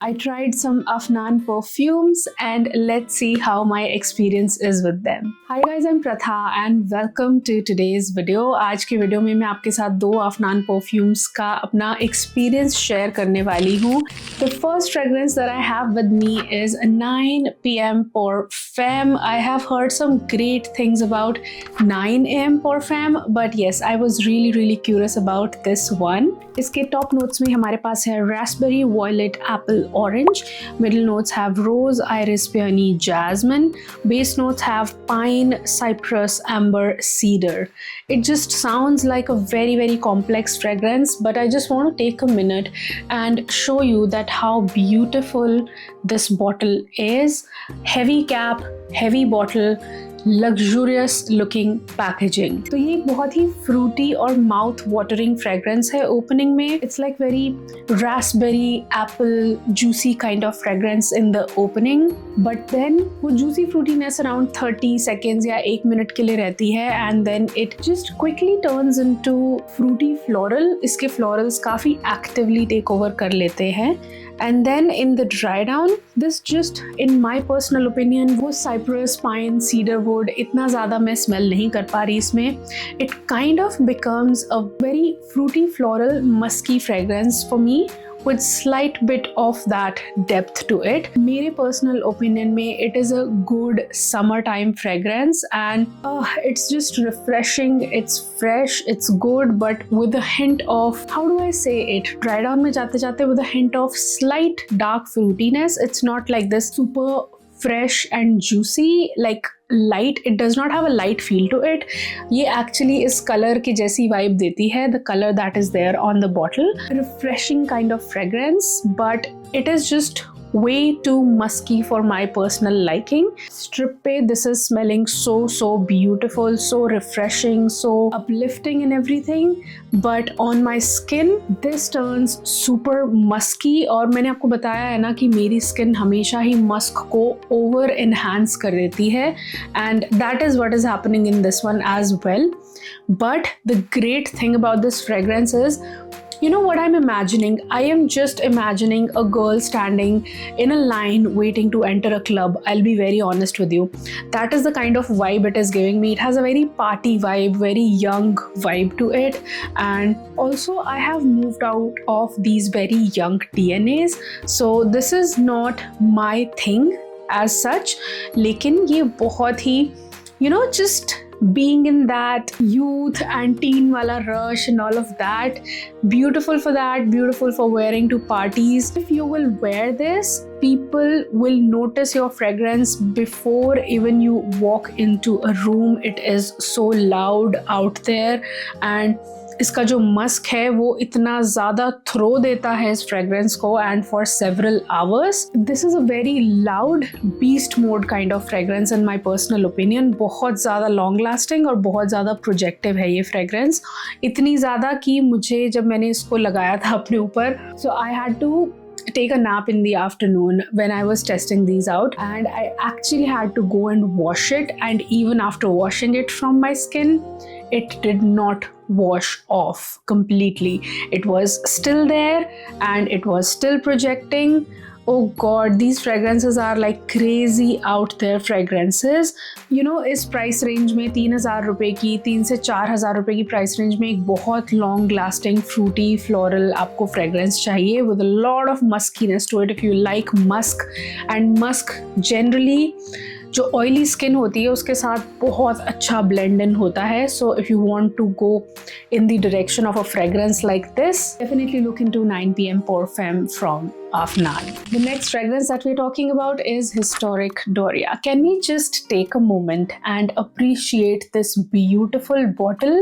I tried some Afnan perfumes and let's see how my experience is with them. Hi guys, I'm Pratha and welcome to today's video. आज के video में मैं आपके साथ दो Afnan perfumes का अपना experience share करने वाली हूँ. The first fragrance that I have with me is 9 PM Parfum. I have heard some great things about 9 AM Parfum, but yes, I was really curious about this one. इसके top notes में हमारे पास है raspberry, violet, apple, orange. Middle notes have rose, iris, peony, jasmine. Base notes have pine, cypress, amber, cedar. It just sounds like a very complex fragrance, but I just want to take a minute and show you that how beautiful this bottle is. Heavy cap, heavy bottle, luxurious looking packaging. तो ये एक बहुत ही fruity और mouth watering fragrance है. Opening में it's like very raspberry, apple, juicy kind of fragrance in the opening. But then वो juicy fruitiness around 30 seconds या 1 minute के लिए रहती है and then it just quickly turns into fruity floral. इसके florals काफ़ी actively take over कर लेते हैं. And then in the dry down, this just in my personal opinion वो cypress, pine, cedar wood इतना ज़्यादा मैं smell नहीं कर पा रही इसमें. It kind of becomes a very fruity floral musky fragrance for me with slight bit of that depth to it. मेरे personal opinion में it is a good summertime fragrance and it's just refreshing, it's fresh, it's good but with a hint of, how do I say it, dry down में जाते जाते with a hint of slight dark fruitiness. It's not like this super fresh and juicy like light. It does not have a light feel to it. ये actually इस color की जैसी vibe देती है, the color that is there on the bottle. Refreshing kind of fragrance, but it is just way too musky for my personal liking. Strip पे this is smelling so beautiful, so refreshing, so uplifting and everything. But on my skin this turns super musky और मैंने आपको बताया है ना कि मेरी skin हमेशा ही musk को over enhance कर देती है and that is what is happening in this one as well. But the great thing about this fragrance is, you know what I'm imagining? I am just imagining a girl standing in a line waiting to enter a club. I'll be very honest with you. That is the kind of vibe it is giving me. It has a very party vibe, very young vibe to it. And also I have moved out of these very young DNAs. So this is not my thing as such. लेकिन ये बहुत ही, you know, just being in that youth and teen wala rush and all of that, beautiful for that, beautiful for wearing to parties. If you will wear this, people will notice your fragrance before even you walk into a room. It is so loud out there and इसका जो Musk है वो इतना ज़्यादा throw देता है इस fragrance को and for several hours. This is a very loud beast mode kind of fragrance in my personal opinion. बहुत ज़्यादा लॉन्ग लास्टिंग और बहुत ज़्यादा प्रोजेक्टिव है ये फ्रेगरेंस. इतनी ज़्यादा कि मुझे जब मैंने इसको लगाया था अपने ऊपर, so I had to take a nap in the afternoon when I was testing these out and I actually had to go and wash it, and even after washing it from my skin it did not wash off completely. It was still there and it was still projecting. Oh god, these fragrances are like crazy out there fragrances. You know, इस price range में 3,000 रुपये की, 3 से 4,000 रुपये की price range में एक बहुत लॉन्ग लास्टिंग फ्रूटी फ्लोरल आपको फ्रेगरेंस चाहिए with a lot of muskiness to it if you like musk. And musk generally जो ऑयली स्किन होती है उसके साथ बहुत अच्छा ब्लेंड इन होता है. So if you want to go in the direction of a fragrance like this, definitely look into 9 PM Parfum from Afnan. The next fragrance that we're talking about is Historic Doria. Can we just take a moment and appreciate this beautiful bottle?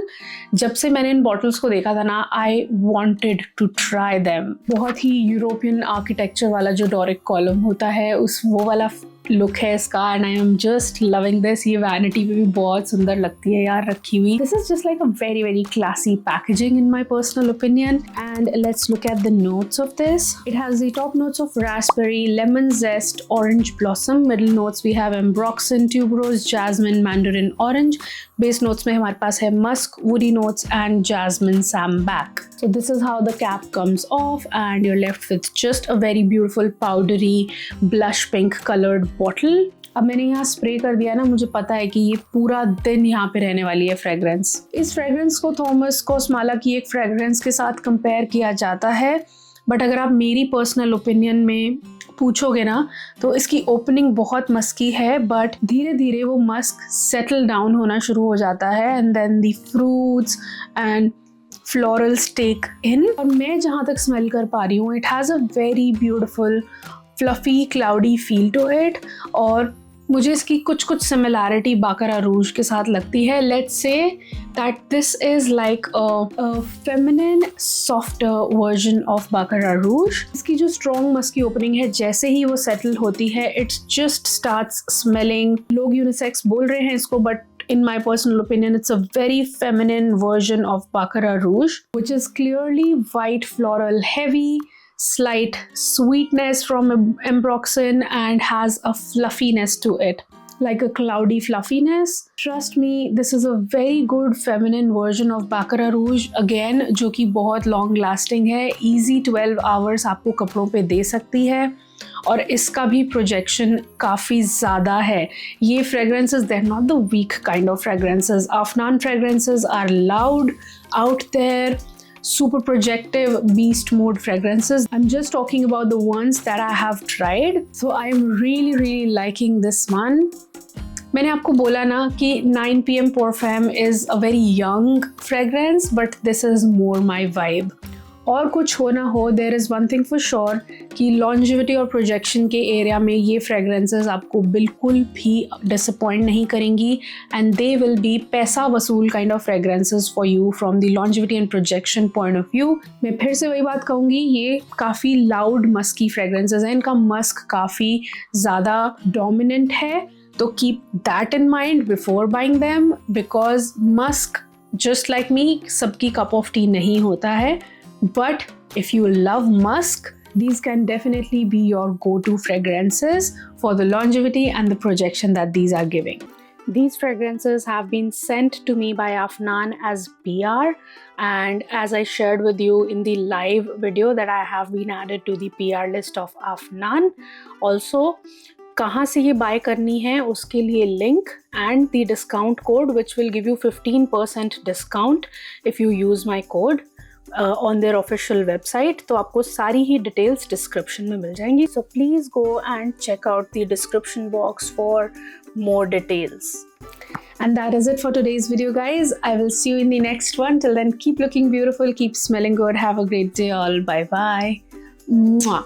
जब से मैंने इन bottles को देखा था ना, I wanted to try them. बहुत ही European architecture वाला जो डोरिक कॉलम होता है, उस वो वाला लुक है इसका and I am just loving this. ये वैनिटी पे भी बहुत सुंदर लगती है यार रखी हुई। This is just like a very very classy packaging in my personal opinion. And let's look at the notes of this. It has the top notes of raspberry, lemon zest, orange blossom. Middle notes we have ambroxan, tuberose, jasmine, mandarin orange. Base notes में हमारे पास है musk, woody notes and jasmine sambac. So this is how the cap comes off and you're left with just a very beautiful powdery blush pink colored bottle. अब मैंने यहाँ spray कर दिया ना, मुझे पता है कि ये पूरा दिन यहाँ पे रहने वाली है फ्रेग्रेंस। इस फ्रेग्रेंस को थॉमस कॉस्माला की एक फ्रेग्रेंस के साथ कंपेयर किया जाता है, बट अगर आप मेरी पर्सनल ओपिनियन में पूछोगे ना तो इसकी ओपनिंग बहुत मस्की है, बट धीरे धीरे वो मस्क सेटल डाउन होना शुरू हो जाता है and then the fruits and florals take in. और मैं जहाँ तक स्मेल कर पा रही हूँ, it has a very beautiful fluffy cloudy feel to it. और मुझे इसकी कुछ सिमिलैरिटी बाकारा रूज के साथ लगती है। Let's say that this is like a feminine softer version of Baccarat Rouge. इसकी जो स्ट्रॉन्ग मस्की ओपनिंग है, जैसे ही वो सेटल होती है, इट्स जस्ट स्टार्ट्स स्मेलिंग, लोग यूनिसेक्स बोल रहे हैं इसको, but in my personal opinion, it's a very feminine version of Baccarat Rouge, which is clearly white floral heavy, slight sweetness from ambroxan and has a fluffiness to it, like a cloudy fluffiness. Trust me, this is a very good feminine version of Baccarat Rouge again, जो कि बहुत long lasting है, easy 12 hours आपको कपड़ों पे दे सकती है और इसका भी प्रोजेक्शन काफ़ी ज़्यादा है। ये fragrances they are not the weak kind of fragrances. Afnan fragrances are loud, out there, super projective, beast mode fragrances. I'm just talking about the ones that I have tried. So I'm really liking this one. मैंने आपको बोला ना कि 9 PM Parfum is a very young fragrance, but this is more my vibe. और कुछ हो ना हो, there is one thing for sure कि लॉन्जिविटी और प्रोजेक्शन के एरिया में ये फ्रेग्रेंसेस आपको बिल्कुल भी डिसअपॉइंट नहीं करेंगी एंड दे विल बी पैसा वसूल kind of fragrances for you from the longevity and projection point of view. मैं फिर से वही बात कहूँगी, ये काफ़ी लाउड मस्की फ्रेग्रेंसेस हैं, इनका मस्क काफ़ी ज़्यादा डोमिनेंट है, तो keep that in mind before buying them, because Musk just like me सबकी कप ऑफ टी नहीं होता है। But if you love musk, these can definitely be your go-to fragrances for the longevity and the projection that these are giving. These fragrances have been sent to me by Afnan as PR, and as I shared with you in the live video that I have been added to the PR list of Afnan. Also, कहाँ से ये bye करनी है उसके लिए link and the discount code which will give you 15% discount if you use my code on their official website. तो आपको सारी ही डिटेल्स डिस्क्रिप्शन में मिल जाएंगी. So please go and check out the description box for more details. And that is it for today's video, guys. I will see you in the next one. Till then, keep looking beautiful, keep smelling good. Have a great day all. Bye bye. Mwah.